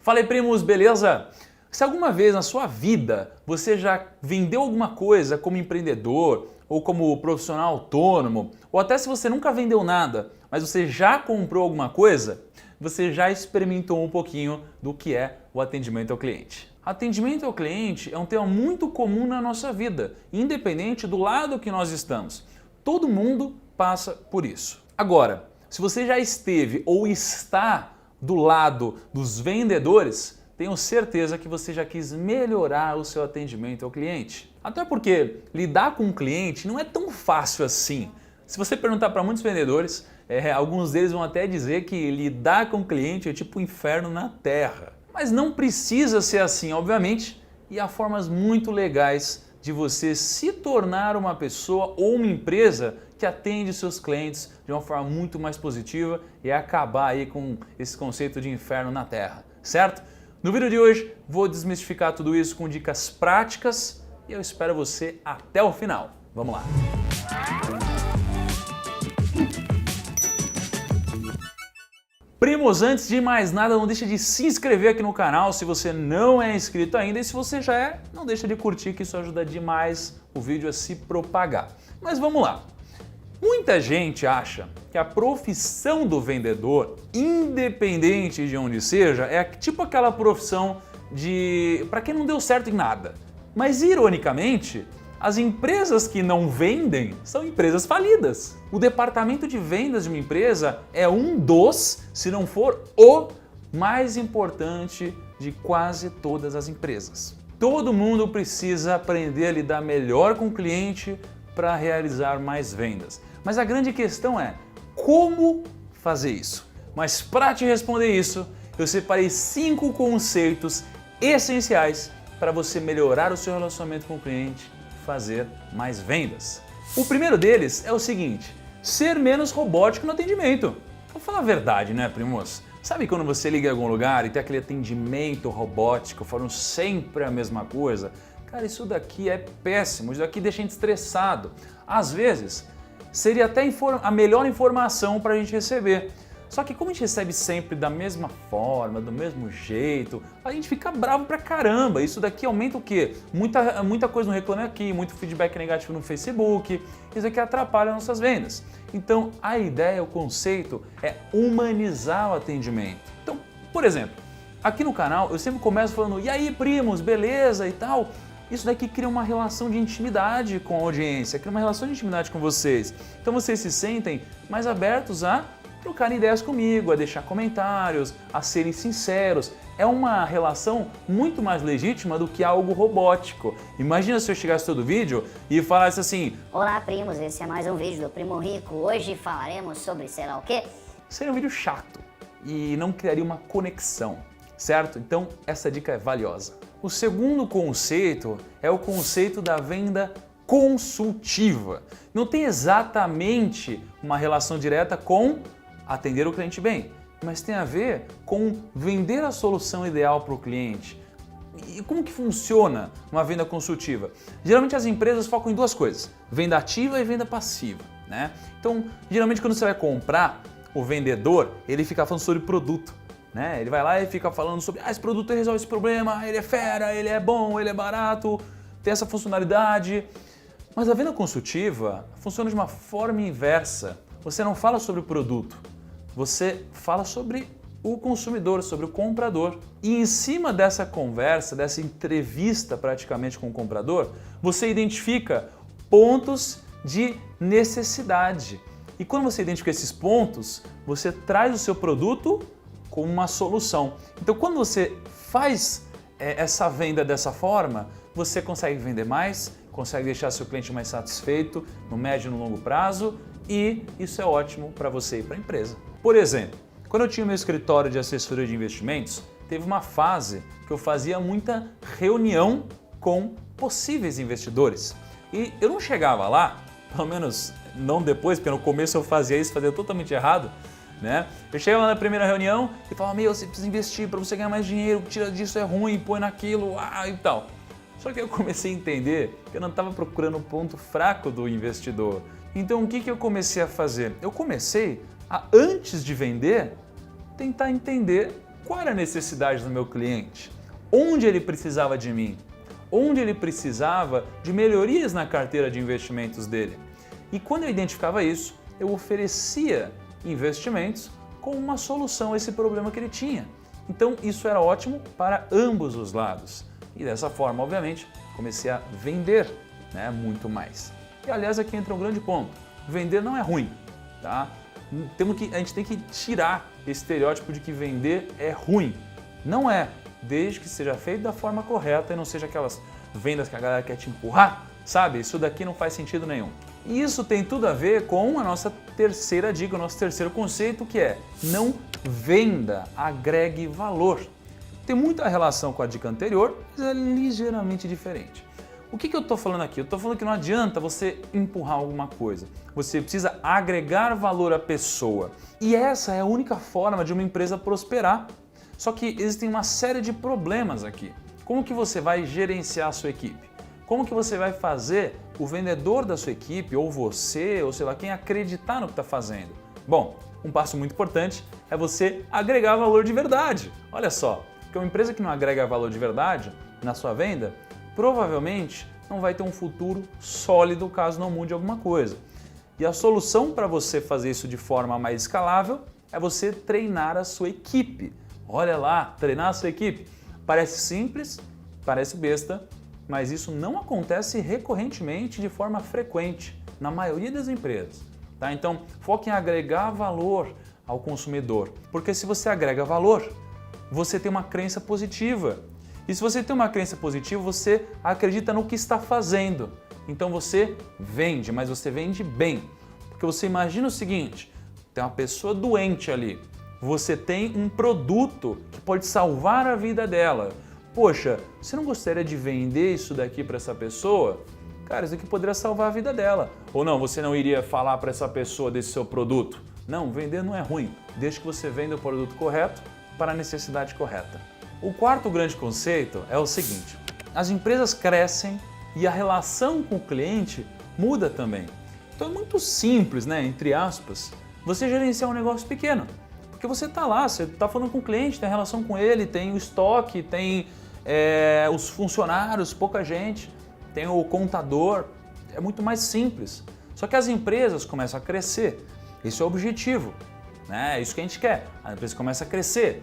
Fala aí, primos, beleza? Se alguma vez na sua vida você já vendeu alguma coisa como empreendedor ou como profissional autônomo, ou até se você nunca vendeu nada, mas você já comprou alguma coisa, você já experimentou um pouquinho do que é o atendimento ao cliente. Atendimento ao cliente é um tema muito comum na nossa vida, independente do lado que nós estamos. Todo mundo passa por isso. Agora, se você já esteve ou está do lado dos vendedores, tenho certeza que você já quis melhorar o seu atendimento ao cliente. Até porque lidar com o cliente não é tão fácil assim. Se você perguntar para muitos vendedores, alguns deles vão até dizer que lidar com o cliente é tipo um inferno na terra. Mas não precisa ser assim, obviamente, e há formas muito legais de você se tornar uma pessoa ou uma empresa que atende seus clientes de uma forma muito mais positiva e acabar aí com esse conceito de inferno na terra, certo? No vídeo de hoje vou desmistificar tudo isso com dicas práticas e eu espero você até o final. Vamos lá! Primos, antes de mais nada, não deixa de se inscrever aqui no canal se você não é inscrito ainda, e se você já é, não deixa de curtir, que isso ajuda demais o vídeo a se propagar. Mas vamos lá. Muita gente acha que a profissão do vendedor, independente de onde seja, é tipo aquela profissão para quem não deu certo em nada. Mas ironicamente, as empresas que não vendem são empresas falidas. O departamento de vendas de uma empresa é um dos, se não for o mais importante de quase todas as empresas. Todo mundo precisa aprender a lidar melhor com o cliente para realizar mais vendas. Mas a grande questão é como fazer isso? Mas para te responder isso, eu separei 5 conceitos essenciais para você melhorar o seu relacionamento com o cliente e fazer mais vendas. O primeiro deles é o seguinte: ser menos robótico no atendimento. Vou falar a verdade, né, primos? Sabe quando você liga em algum lugar e tem aquele atendimento robótico, falando sempre a mesma coisa? Cara, isso daqui é péssimo, isso daqui deixa a gente estressado. Às vezes, seria até a melhor informação para a gente receber. Só que como a gente recebe sempre da mesma forma, do mesmo jeito, a gente fica bravo pra caramba. Isso daqui aumenta o quê? Muita coisa no Reclame Aqui, muito feedback negativo no Facebook. Isso aqui atrapalha nossas vendas. Então, a ideia, o conceito é humanizar o atendimento. Então, por exemplo, aqui no canal eu sempre começo falando: e aí, primos, beleza e tal? Isso daqui cria uma relação de intimidade com a audiência, cria uma relação de intimidade com vocês. Então vocês se sentem mais abertos a trocarem ideias comigo, a deixar comentários, a serem sinceros. É uma relação muito mais legítima do que algo robótico. Imagina se eu chegasse todo vídeo e falasse assim: olá, primos, esse é mais um vídeo do Primo Rico. Hoje falaremos sobre sei lá o quê. Seria um vídeo chato e não criaria uma conexão, certo? Então essa dica é valiosa. O segundo conceito é o conceito da venda consultiva. Não tem exatamente uma relação direta com atender o cliente bem, mas tem a ver com vender a solução ideal para o cliente. E como que funciona uma venda consultiva? Geralmente as empresas focam em duas coisas: venda ativa e venda passiva, né? Então, geralmente quando você vai comprar, o vendedor, ele fica falando sobre produto. Né? Ele vai lá e fica falando sobre: esse produto resolve esse problema, ele é fera, ele é bom, ele é barato, tem essa funcionalidade. Mas a venda consultiva funciona de uma forma inversa. Você não fala sobre o produto, você fala sobre o consumidor, sobre o comprador. E em cima dessa conversa, dessa entrevista praticamente com o comprador, você identifica pontos de necessidade. E quando você identifica esses pontos, você traz o seu produto como uma solução. Então, quando você faz essa venda dessa forma, você consegue vender mais, consegue deixar seu cliente mais satisfeito no médio e no longo prazo, e isso é ótimo para você e para a empresa. Por exemplo, quando eu tinha meu escritório de assessoria de investimentos, teve uma fase que eu fazia muita reunião com possíveis investidores. E eu não chegava lá, pelo menos não depois, porque no começo eu fazia isso, fazia totalmente errado, né? Eu chegava lá na primeira reunião e falava: meu, você precisa investir para você ganhar mais dinheiro, tira disso, é ruim, põe naquilo, e tal. Só que eu comecei a entender que eu não estava procurando o ponto fraco do investidor. Então o que eu comecei a fazer? Eu comecei a, antes de vender, tentar entender qual era a necessidade do meu cliente, onde ele precisava de mim, onde ele precisava de melhorias na carteira de investimentos dele. E quando eu identificava isso, eu oferecia investimentos com uma solução a esse problema que ele tinha. Então isso era ótimo para ambos os lados. E dessa forma, obviamente, comecei a vender, né, muito mais. E aliás, aqui entra um grande ponto. Vender não é ruim, tá? A gente tem que tirar esse estereótipo de que vender é ruim. Não é, desde que seja feito da forma correta e não seja aquelas vendas que a galera quer te empurrar, sabe? Isso daqui não faz sentido nenhum. E isso tem tudo a ver com a nossa terceira dica, o nosso terceiro conceito, que é não venda, agregue valor. Tem muita relação com a dica anterior, mas é ligeiramente diferente. O que eu estou falando aqui? Eu estou falando que não adianta você empurrar alguma coisa. Você precisa agregar valor à pessoa. E essa é a única forma de uma empresa prosperar. Só que existem uma série de problemas aqui. Como que você vai gerenciar a sua equipe? Como que você vai fazer o vendedor da sua equipe, ou você, ou sei lá quem, acreditar no que está fazendo? Bom, um passo muito importante é você agregar valor de verdade. Olha só, porque uma empresa que não agrega valor de verdade na sua venda, provavelmente não vai ter um futuro sólido caso não mude alguma coisa. E a solução para você fazer isso de forma mais escalável é você treinar a sua equipe. Olha lá, treinar a sua equipe. Parece simples, parece besta, mas isso não acontece recorrentemente de forma frequente na maioria das empresas. Tá? Então, foque em agregar valor ao consumidor, porque se você agrega valor, você tem uma crença positiva. E se você tem uma crença positiva, você acredita no que está fazendo. Então você vende, mas você vende bem. Porque você imagina o seguinte, tem uma pessoa doente ali, você tem um produto que pode salvar a vida dela. Poxa, você não gostaria de vender isso daqui para essa pessoa? Cara, isso aqui poderia salvar a vida dela. Ou não, você não iria falar para essa pessoa desse seu produto? Não, vender não é ruim, desde que você venda o produto correto para a necessidade correta. O quarto grande conceito é o seguinte, as empresas crescem e a relação com o cliente muda também. Então é muito simples, né, entre aspas, você gerenciar um negócio pequeno. Porque você está lá, você está falando com o cliente, tem a relação com ele, tem o estoque, tem os funcionários, pouca gente, tem o contador, é muito mais simples. Só que as empresas começam a crescer, esse é o objetivo, né? É isso que a gente quer. A empresa começa a crescer,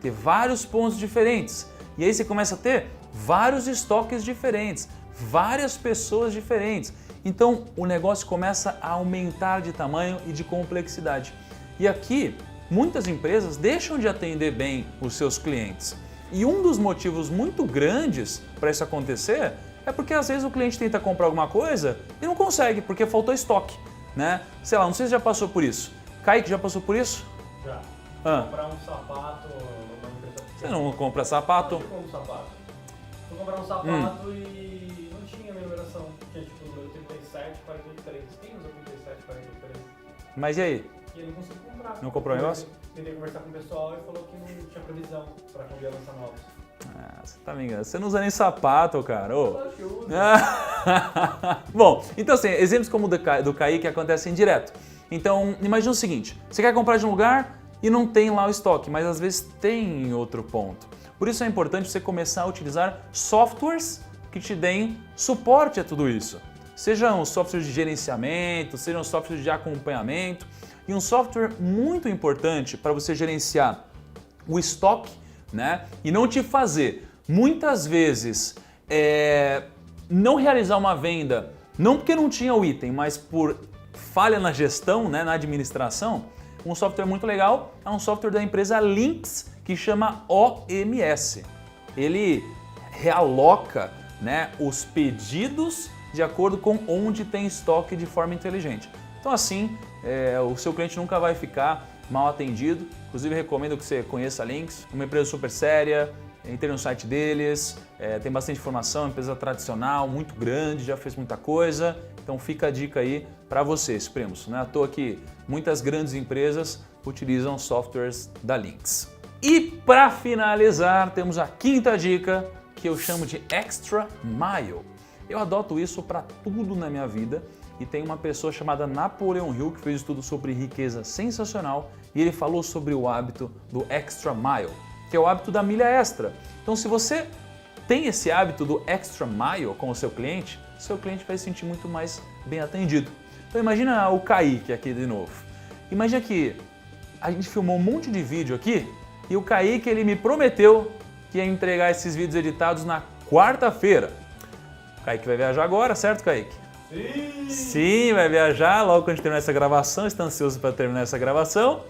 ter vários pontos diferentes. E aí você começa a ter vários estoques diferentes, várias pessoas diferentes. Então o negócio começa a aumentar de tamanho e de complexidade. E aqui, muitas empresas deixam de atender bem os seus clientes. E um dos motivos muito grandes para isso acontecer é porque às vezes o cliente tenta comprar alguma coisa e não consegue, porque faltou estoque, né? Sei lá, não sei se já passou por isso. Kaique, já passou por isso? Já. Comprar um sapato numa empresa pequena. Você não compra sapato? Eu compro sapato. Fui comprar um sapato e não tinha numeração. Tinha tipo o número 37, 43. Quem usa 37, 43? Mas e aí? E eu não consegui comprar. Não comprou o negócio? Tentei conversar com o pessoal e falou que não tinha previsão para quando ia lançar novos. Ah, você tá me enganando. Você não usa nem sapato, cara. Ô. Eu acho que eu uso. Bom, então assim, exemplos como o do Kaique acontecem direto. Então, imagina o seguinte, você quer comprar de um lugar e não tem lá o estoque, mas às vezes tem em outro ponto. Por isso é importante você começar a utilizar softwares que te deem suporte a tudo isso. Sejam softwares de gerenciamento, sejam softwares de acompanhamento. E um software muito importante para você gerenciar o estoque, né? E não te fazer, muitas vezes, não realizar uma venda, não porque não tinha o item, mas por falha na gestão, né, na administração. Um software muito legal é um software da empresa Lynx que chama OMS. Ele realoca, né, os pedidos de acordo com onde tem estoque de forma inteligente. Então assim, o seu cliente nunca vai ficar mal atendido. Inclusive recomendo que você conheça a Lynx, uma empresa super séria, entre no site deles, tem bastante informação, empresa tradicional, muito grande, já fez muita coisa. Então fica a dica aí para vocês, primos. Não é à toa que muitas grandes empresas utilizam softwares da Lynx. E para finalizar, temos a quinta dica, que eu chamo de Extra Mile. Eu adoto isso para tudo na minha vida e tem uma pessoa chamada Napoleon Hill que fez um estudo sobre riqueza sensacional e ele falou sobre o hábito do extra mile, que é o hábito da milha extra. Então se você tem esse hábito do extra mile com o seu cliente vai se sentir muito mais bem atendido. Então imagina o Kaique aqui de novo. Imagina que a gente filmou um monte de vídeo aqui e o Kaique ele me prometeu que ia entregar esses vídeos editados na quarta-feira. O Kaique vai viajar agora, certo, Kaique? Sim! Sim, vai viajar logo quando a gente terminar essa gravação, está ansioso para terminar essa gravação.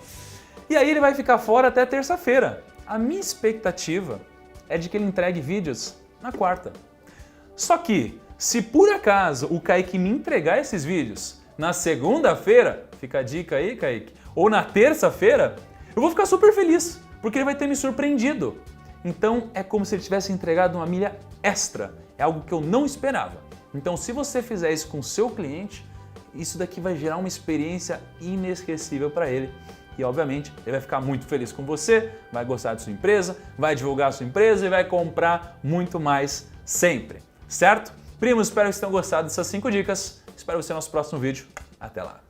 E aí ele vai ficar fora até terça-feira. A minha expectativa é de que ele entregue vídeos na quarta. Só que, se por acaso o Kaique me entregar esses vídeos na segunda-feira, fica a dica aí, Kaique, ou na terça-feira, eu vou ficar super feliz, porque ele vai ter me surpreendido. Então é como se ele tivesse entregado uma milha extra, é algo que eu não esperava. Então se você fizer isso com o seu cliente, isso daqui vai gerar uma experiência inesquecível para ele. E obviamente ele vai ficar muito feliz com você, vai gostar da sua empresa, vai divulgar a sua empresa e vai comprar muito mais sempre, certo? Primos, espero que vocês tenham gostado dessas 5 dicas. Espero você no nosso próximo vídeo. Até lá!